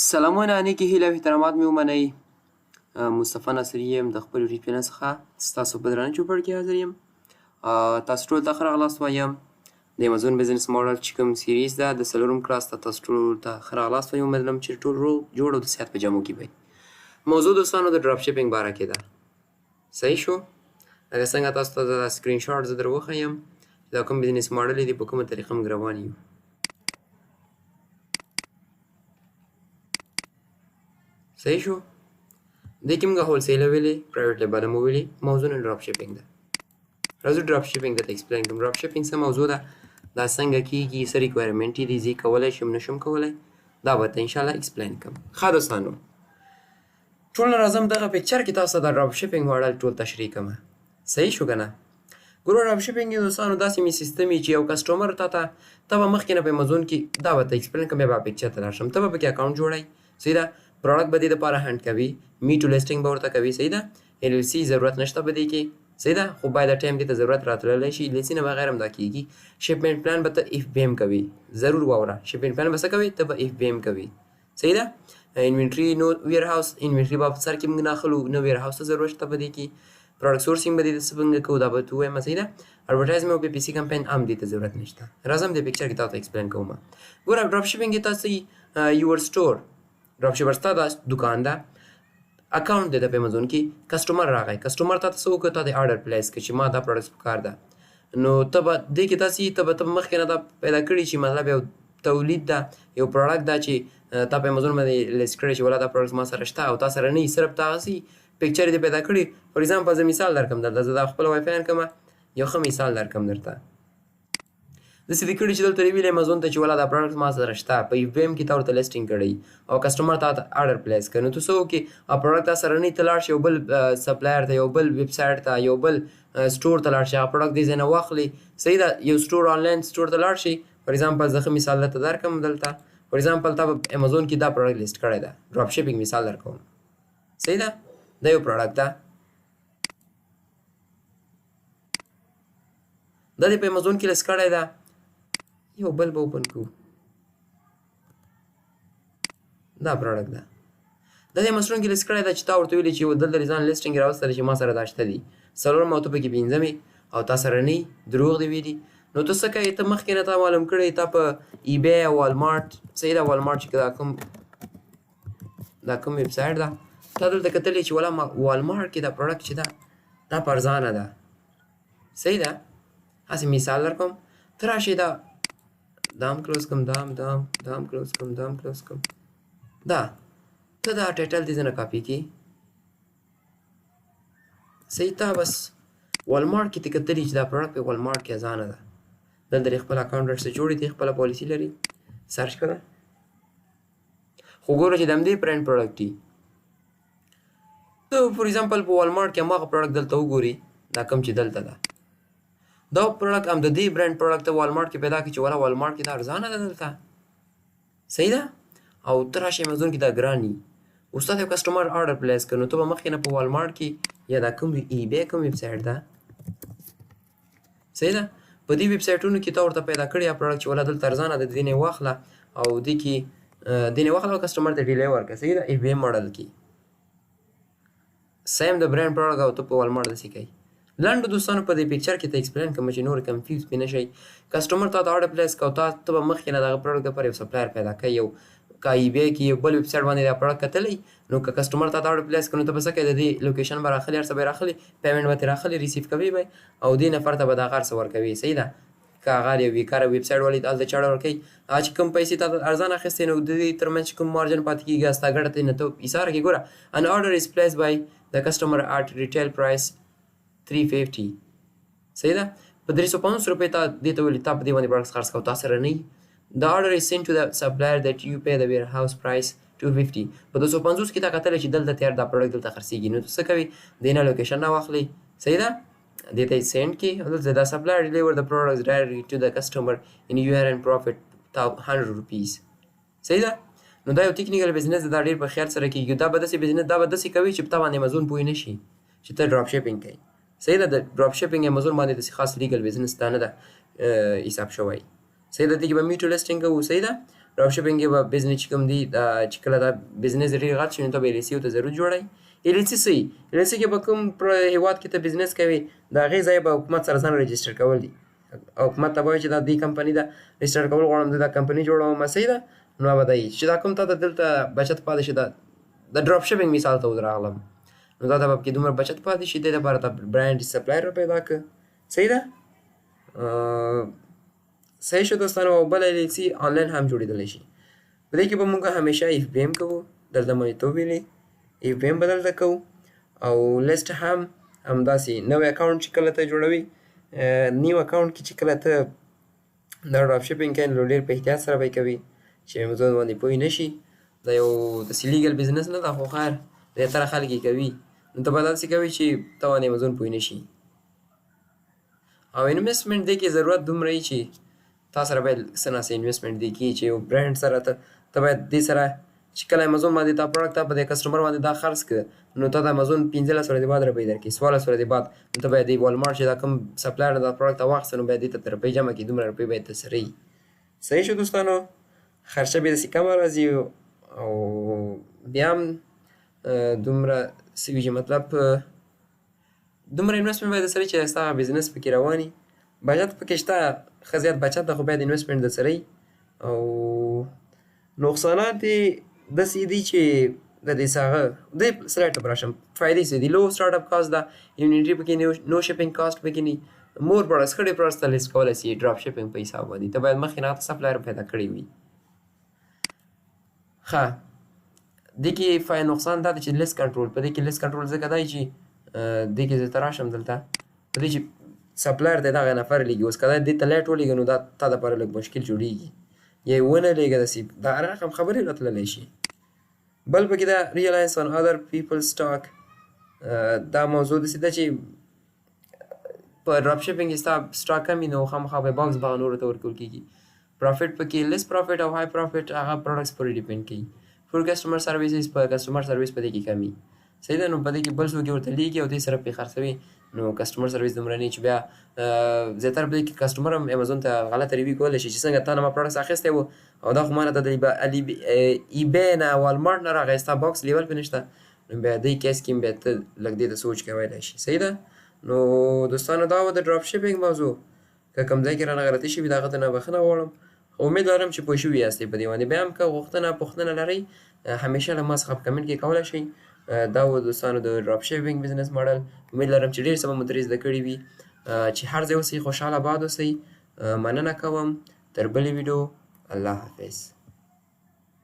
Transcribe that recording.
سلامونه نیکې هیلې او احترامات مې ومنئ. مصطفی ناصري یم د خپل یوټیوب چینل څخه ستاسو په درانه چوپړ کې حاضر یم. تاسو ټولو ته ښه راغلاست وایم. د امازون بزنس موډل چې کوم سیریز ده د څلورم کلاس ته تاسو ټولو ته ښه راغلاست وایم. امید لرم چې ټول روغ جوړ او د صحت په جامو کې وئ. موضوع دوستانو د ډراپ شپینګ باره کې ده. صحیح شو؟ لکه څنګه تاسو ته د سکرین شاټ زه در وښیم چې دا کوم بزنس موډل دی په کومه طریقه موږ روان یو. صحیح شو؟ دې کې موږ هول سیل ویلې پرایویټ لیبل هم وویلې. موضوع نن ډراپ شپینګ ده. راځو ډراپ شپینګ درته ایکسپلین کړم. ډراپ شپینګ څه موضوع ده، دا څنګه کیږي، څه ریکوایرمنټ دي، زه کولی شم نشم کولی، دا به ته انشاءالله ایکسپلین کړم. ښه دوستانو، ټول راځم دغه پکچر کې تاسو ته د ډراپ شپینګ موډل ټول تشریح کړم. صحیح شو که نه؟ ګورو ډراپ شپینګ کې دوستانو داسې مې سیستم وي چې یو کسټمر ته به مخکې نه په امازون کې دا به ته ایکسپلین کړم، بیا به پکچر ته لاړ شم. ته به پکې اکاونټ جوړوئ. صحیح ده؟ پروډکټ به دې دپاره هینډ کوي، می ټو لیسټینګ به ورته کوي. صحیح ده؟ ایل ایل سی ضرورت نشته په دې کې. صحیح ده؟ خو باید د ټایم دې ته ضرورت راتللی شي. ایل ایل سی نه بغیر هم دا کېږي. شپمنټ پلان به ته اف بی ایم کوي. ضرور واوره، شپمنټ پلان به څه کوي؟ ته به اف بی ایم کوي. صحیح ده؟ انوینټري نو ویر هاوس، انوینټري به په سر کې موږ نه اخلو، نو ویر هاوس ته ضرورت شته په دې کې. پروډکټ سورسینګ به دې څه څنګه کوو دا به ته ووایم. صحیح ده؟ اډورټایزمنټ او پی پی سی کمپین هم دې ته ضرورت نشته. راځم دې پکچر کې تاسو ته ایکسپلین کوم. ګوره ډراپ شپینګ کې تاسو یور سټور ډراپ شپر ستا دا دکان ده، اکاونټ دی د په امازون کې، کسټمر راغی، کسټمر ته څه وکړه، ته د آرډر پلیس کړه چې ما دا پروډکټ پکار ده. نو ته به دې کې ته مخکې نه دا پیدا کړي چې مطلب یو تولید ده، یو پروډکټ ده چې تا په امازون باندې لیست کړی چې ولا دا پروډکټ ما سره شته او تا سره نه وي، صرف تا هغسې پکچر دې پیدا کړي. فار ایگزامپل زه مثال درکړم درته، زه دا خپل وائی فای کومه، یو ښه مثال درکړم درته. داسې دې کړي چې دلته دې ویلې امازون ته چې ولا دا پروډکټ ما سره شته، په اف بی ایم کې تا ورته لیسټینګ کړی او کسټمر تا ته آرډر پلیس کړ. نو ته څه وکړې، پروډکټ تا سره نه وي، ته لاړ شې یو بل سپلایر ته، یو بل ویب سایټ ته، یو بل سټور ته لاړ شې، هغه پروډکټ دې ځای نه واخلې. صحیح ده؟ یو سټور آنلاین سټور ته لاړ شې. فار ایگزامپل زه ښه مثال درته درکړم دلته. فار ایگزامپل تا په امازون کې دا پروډکټ لیست کړی ده، ډراپ شپینګ مثال درکوم. صحیح ده؟ دا یو پروډکټ ده، دا دې په امازون کې لیست کړی ده. یو بل به اوپن کړو، دا پروډکټ ده، دا دې امازون کې لیست کړی ده چې تا ورته ویلي چې دلته دې ځان لیسټینګ راوستلی چې ما سره دا شته دي، څلورم او ته پکې پنځم یې او تا سره نه وي، دروغ دې ویلي. نو ته څه کوې، ته مخکې نه تا معلوم کړی، تا په ای بی او والمارټ، صحیح ده، والمارټ چې دا کوم ویب سایټ ده، تا دلته کتلی چې ولا والمارټ کې دا پروډکټ چې ده دا په ارزانه ده. صحیح ده؟ هسې مثال درکوم. ته راشې دا هم کلوز کړم، دا هم کلوز کړم، دا هم کلوز کړم. دا ته دا ټایټل دې ځنه کاپي کړي. صحیح، ته بس والمارټ کې ته کتلي چې دا پروډکټ په والمارټ کې ارزانه ده. دلته دې خپل اکاونټ ورسره جوړې دي، خپله پالیسي لري، سرچ کړه. خو ګوره چې د همدې برانډ پروډکټ دي. ته فور ایگزامپل په والمارټ کې هماغه پروډکټ دلته وګوري، دا کوم چې دلته ده، دا پروډکټ هم د دې برانډ پروډکټ ته والمارټ کې پیدا کړي چې ولا والمارټ کې دا ارزانه ده دلته. صحیح ده؟ او ته راشې امازون کې دا ګران وي، اوس تا ته یو کسټمر آرډر پلیس کړ، نو ته به مخکې نه په والمارټ کې یا دا کوم ای بی کوم ویب سایټ ده، صحیح ده، په دې ویب سایټونو کې تا ورته پیدا کړي یا پروډکټ چې ولا دلته ارزانه ده، دې نه واخله او دې کې دې نه واخله او کسټمر ته ډیلی ورکړه. صحیح ده؟ اف بی ایم موډل کې سیم د برانډ پروډکټ او ته په والمارټ داسې کوي. لنډو دوستانو په دې پکچر کې ته ایکسپلین کوم چې نور کنفیوز پې نه شئ. کسټمر تا ته آرډر پلیس کوه، ته به مخکې نه د هغه پروډکټ لپاره یو سپلایر پیدا کوي، یو که ای بی کې یو بل ویب سایټ باندې دا پروډکټ کتلی، نو که کسټمر تا ته آرډر پلیس کړي نو ته به څه کوې، د دې لوکیشن به راخلي، هر څه به یې راخلي، پیمنټ به ترې راخلي، ریسیو کوي به او دې نفر ته به د هغه هر څه ورکوي. صحیح ده؟ که هغه یو بیکاره ویب سایټ والي هلته چاړه ورکوي، هغه چې کوم پیسې تا ته ارزانه اخیستې نو د دې تر منځ چې کوم مارجن پاتې کېږي ستا ګټه ترې نه ته ایساره کړې. ګوره ان آرډر از پلیس بای د کسټمر اټ ریټیل پرایس 350. صحیح ده؟ په 350 روپۍ تا دې ته ویلي تا په دې باندې پروډکټ خرڅ کوه، تا سره نه وي. د آرډر از سینټ ټو د سپلایر دیټ یو پے د ویر هاوس پرایس 250. په 250 کې تا کتلی چې دلته تیار دا پروډکټ دلته خرڅېږي، نو ته څه کوې، دې نه لوکیشن نه واخلئ. صحیح ده؟ دې ته یې سینډ کړي او دلته دا سپلایر ډیلیور د پروډکټس ډایرکټلی ټو د کسټمر ان یو ارن پروفیټ 100 روپیز. صحیح ده؟ نو دا یو ټیکنیکل بزنس ده، دا ډېر په خیال سره کېږي. دا به داسې بزنس دا به داسې کوي چې په تا باندې امازون پوه نه شي چې ته ډراپ شپینګ کوې. صحیح ده؟ د ډراپ شپینګ امازون باندې داسې خاص لیګل بزنس دا نه ده حساب شوی. صحیح ده؟ دې کې به میټو لیسټینګ کوو. صحیح ده؟ ډراپ شپینګ کې به بزنس چې کوم دي چې کله دا بزنس ډېر غټ شي نو ته به LLC ورته ضرور جوړوي. LLC څه وي؟ LLC کې به کوم هېواد کې ته بزنس کوې د هغې ځای به حکومت سره ځان رجسټر کول دي. حکومت ته به وایي چې دا دې کمپنۍ ده رجسټر کول غواړم زه دا کمپنۍ جوړوم صحیح ده. نو به دا وي چې دا کوم تا ته دلته بچت پاتې شي د ډراپ شپینګ مثال ته اوس راغلم نو دا ته به پکې دومره بچت پاتې شي دې لپاره ته برانډ سپلایر پیدا کړه صحیح ده. صحیح شو دوستانو. او بل LLC آنلاین هم جوړېدلی شي. په دې کې به موږ همیشه FBM کوو دلته مونې ویلې FBM به دلته کوو او لیست هم همداسې نوی اکاونټ چې کله ته جوړوي نیو اکاونټ کې چې کله ته دا ډراپ شپینګ کوې نو ډېر په احتیاط سره به یې کوي چې امازون باندې پوه نه شي. دا یو داسې لیګل بزنس نه ده خو خیر زیاتره خلک یې کوي نو ته به داسې کوي چې ته باندې امازون پوه نه شي. او انویسټمنټ دې کې ضرورت دومره وي چې تا سره باید څه ناسې انویسټمنټ دې کړي چې یو برانډ سره ته باید دې سره چې کله امازون باندې تا پروډکټ ته په دې کسټمر باندې دا خرڅ کړه نو ته د امازون 15 ورځې بعد روپۍ درکړي 14 ورځې بعد نو ته باید د والمارټ چې دا کوم سپلایر دا پروډکټ ته واخیسته نو باید دې ته روپۍ جمع کړي دومره روپۍ باید درسره وي. صحیح شو دوستانو. خرچه به داسې کمه راځي او بیا هم دومره څه وي چې مطلب دومره انویسټمنټ باید درسره وي چې ستا بزنس پکې روان وي. بچت پکې شته ښه زیات بچت ده خو باید انویسټمنټ درسره وي. او نقصانات یې داسې دي چې د دې څه هغه دې سلایډ ته به راشم. فایدې څه دي؟ لو سټارټ اپ کاسټ ده انوینټري پکې نو شپینګ کاسټ پکې نه مور پروډکټس ښه ډېر پروډکټس ته لیست کولی شي ډراپ شپینګ په حساب باندې ته باید مخکې نه سپلایر پیدا کړی وي. ښه دې کې نقصان دا دی چې لیست کنټرول په دې کې لیست کنټرول ځکه دی چې دې کې زه ته راشم دلته په دې چې سپلایر دی دغه نفر لېږي اوس که دا دې ته لیټ ولېږه نو دا تا دپاره لږ مشکل جوړېږي یا یې ونه لېږه داسې دا رقم خبرې راتللی شي. بل پکې دا ریلاینس آن ادر پیپل سټاک دا موضوع داسې ده چې په ډراپ شپینګ کې ستا سټاک کم وي نو خامخا به باکس به نورو ته ورکول کېږي. پرافټ پکې لیس پرافټ او های پرافټ هغه پروډکټس پورې ډیپینډ کوي. فور کسټمر سرویسز په کسټمر سرویس په دې کې کم وي صحیح ده. نو په دې کې بل څوک یې ورته لیږي او دې سره پرې خرڅوي نو کسټمر سرویس دومره نه چې بیا زیاتره په دې کې کسټمر هم امازون ته غلطه ریویو کولی شي چې څنګه تا نه ما پروډکټس اخیستی و او دا خو ما نه ته د ایبی نه والمارټ نه راغی ستا باکس لیول پرې نشته نو بیا دې کیس کې بیا ته لږ دې ته سوچ کولی شي صحیح ده. نو دوستانو دا و د ډراپ شپینګ موضوع. که کوم ځای کې رانه غلطي شوي د هغه ته نه بخښنه غواړم. امید لرم چې پوه شوي یاستئ په دې باندې. بیا هم که غوښتنه پوښتنه لرئ همیشه له ما څخه په کمنټ کې کولی شئ. دا و دوستانو د ډراپ شپینګ بزنس ماډل. امید لرم چې ډېر څه به مو ترې زده کړي وي. چې هر ځای اوسئ خوشحاله باد اوسئ. مننه کوم. تر بلې ویډیو الله حافظ.